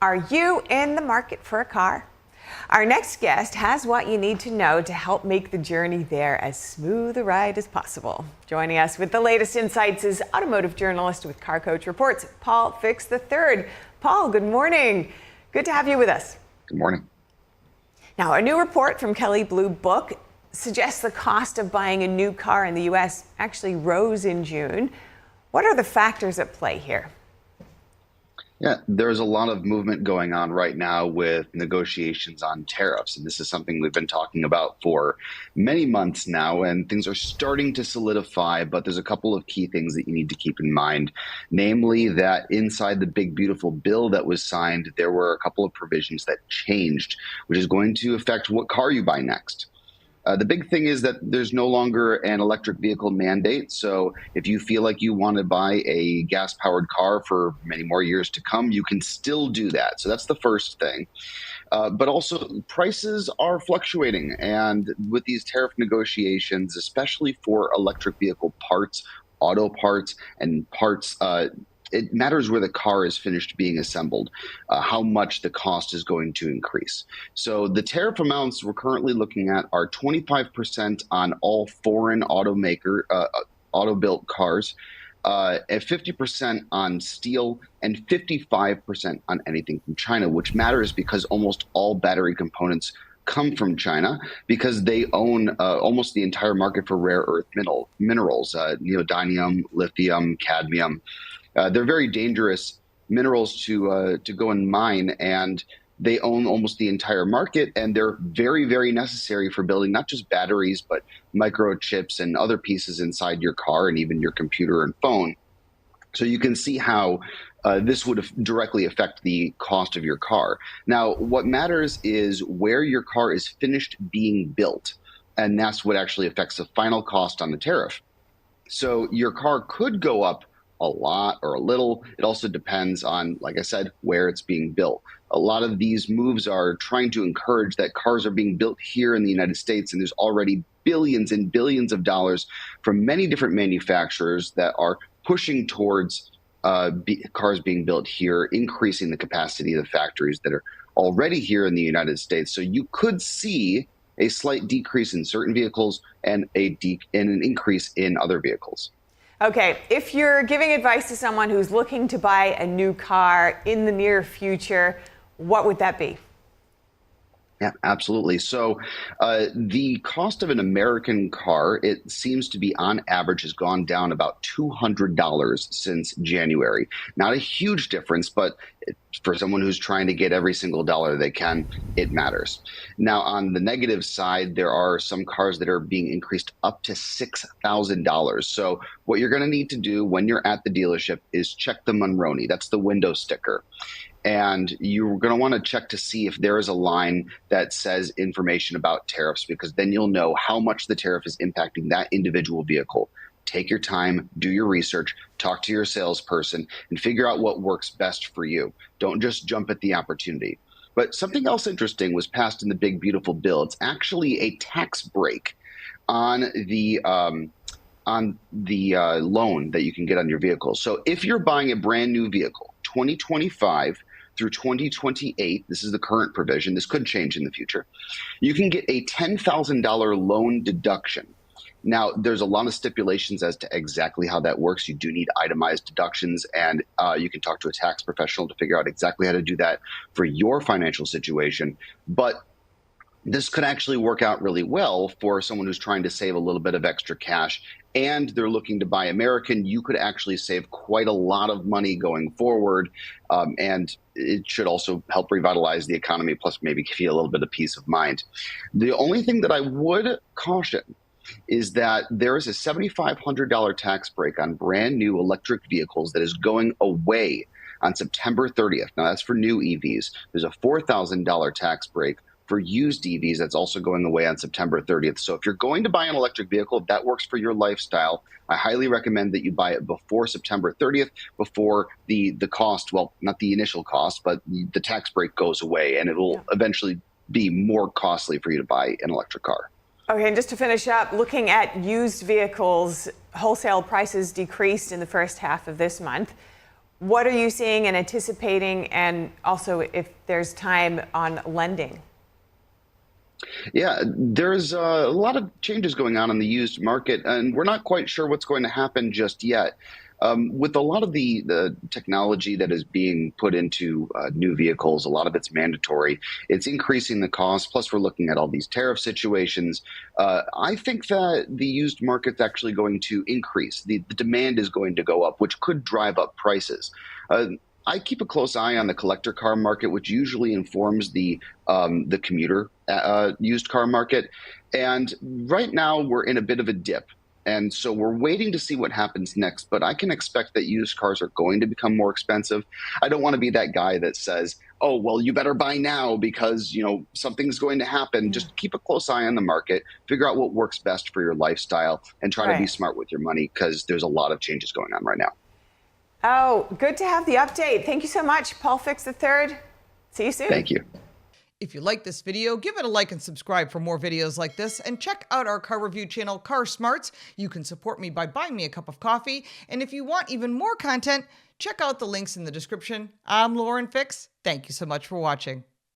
Are you in the market for a car? Our next guest has what you need to know to help make the journey there as smooth a ride as possible. Joining us with the latest insights is automotive journalist with Car Coach Reports, Paul Fix III. Paul, good morning. Good to have you with us. Good morning. Now, a new report from Kelley Blue Book suggests the cost of buying a new car in the U.S. actually rose in June. What are the factors at play here? Yeah, there's a lot of movement going on right now with negotiations on tariffs. And this is something we've been talking about for many months now, and things are starting to solidify. But there's a couple of key things that you need to keep in mind, namely that inside the big, beautiful bill that was signed, there were a couple of provisions that changed, which is going to affect what car you buy next. The big thing is that there's no longer an electric vehicle mandate. So if you feel like you want to buy a gas-powered car for many more years to come, you can still do that. So that's the first thing. But also prices are fluctuating. And with these tariff negotiations, especially for electric vehicle parts, auto parts, and parts, it matters where the car is finished being assembled, how much the cost is going to increase. So the tariff amounts we're currently looking at are 25% on all foreign auto-built cars, at 50% on steel, and 55% on anything from China, which matters because almost all battery components come from China because they own almost the entire market for rare earth minerals, neodymium, lithium, cadmium. They're very dangerous minerals to go and mine, and they own almost the entire market, and they're very, very necessary for building not just batteries, but microchips and other pieces inside your car and even your computer and phone. So you can see how this would directly affect the cost of your car. Now, what matters is where your car is finished being built, and that's what actually affects the final cost on the tariff. So your car could go up a lot or a little. It also depends on, like I said, where it's being built. A lot of these moves are trying to encourage that cars are being built here in the United States, and there's already billions and billions of dollars from many different manufacturers that are pushing towards cars being built here, increasing the capacity of the factories that are already here in the United States. So you could see a slight decrease in certain vehicles and an increase in other vehicles. Okay, if you're giving advice to someone who's looking to buy a new car in the near future, what would that be? Yeah, absolutely. So the cost of an American car, it seems to be on average has gone down about $200 since January. Not a huge difference, but for someone who's trying to get every single dollar they can, it matters. Now, on the negative side, there are some cars that are being increased up to $6,000. So what you're going to need to do when you're at the dealership is check the Monroney. That's the window sticker. And you're going to want to check to see if there is a line that says information about tariffs, because then you'll know how much the tariff is impacting that individual vehicle. Take your time, do your research, talk to your salesperson, and figure out what works best for you. Don't just jump at the opportunity. But something else interesting was passed in the big, beautiful bill. It's actually a tax break on the loan that you can get on your vehicle. So if you're buying a brand new vehicle, 2025 through 2028, this is the current provision, this could change in the future, you can get a $10,000 loan deduction. Now, there's a lot of stipulations as to exactly how that works. You do need itemized deductions, and you can talk to a tax professional to figure out exactly how to do that for your financial situation. But this could actually work out really well for someone who's trying to save a little bit of extra cash and they're looking to buy American. You could actually save quite a lot of money going forward, and it should also help revitalize the economy, plus maybe give you a little bit of peace of mind. The only thing that I would caution is that there is a $7,500 tax break on brand new electric vehicles that is going away on September 30th. Now, that's for new EVs. There's a $4,000 tax break for used EVs that's also going away on September 30th. So if you're going to buy an electric vehicle, if that works for your lifestyle, I highly recommend that you buy it before September 30th, before the cost, well, not the initial cost, but the tax break goes away, and it will eventually be more costly for you to buy an electric car. Okay, and just to finish up, looking at used vehicles, wholesale prices decreased in the first half of this month. What are you seeing and anticipating, and also if there's time on lending? Yeah, there's a lot of changes going on in the used market, and we're not quite sure what's going to happen just yet. With a lot of the technology that is being put into new vehicles, a lot of it's mandatory. It's increasing the cost. Plus, we're looking at all these tariff situations. I think that the used market's actually going to increase. The demand is going to go up, which could drive up prices. Uh, I keep a close eye on the collector car market, which usually informs the commuter used car market. And right now, we're in a bit of a dip. And so we're waiting to see what happens next. But I can expect that used cars are going to become more expensive. I don't want to be that guy that says, "Oh, well, you better buy now because something's going to happen." Yeah. Just keep a close eye on the market, figure out what works best for your lifestyle, and try to be Right. smart with your money because there's a lot of changes going on right now. Oh, good to have the update. Thank you so much, Paul Fix III. See you soon. Thank you. If you like this video, give it a like and subscribe for more videos like this, and check out our car review channel, Car Smarts. You can support me by buying me a cup of coffee, and if you want even more content, check out the links in the description. I'm Lauren Fix. Thank you so much for watching.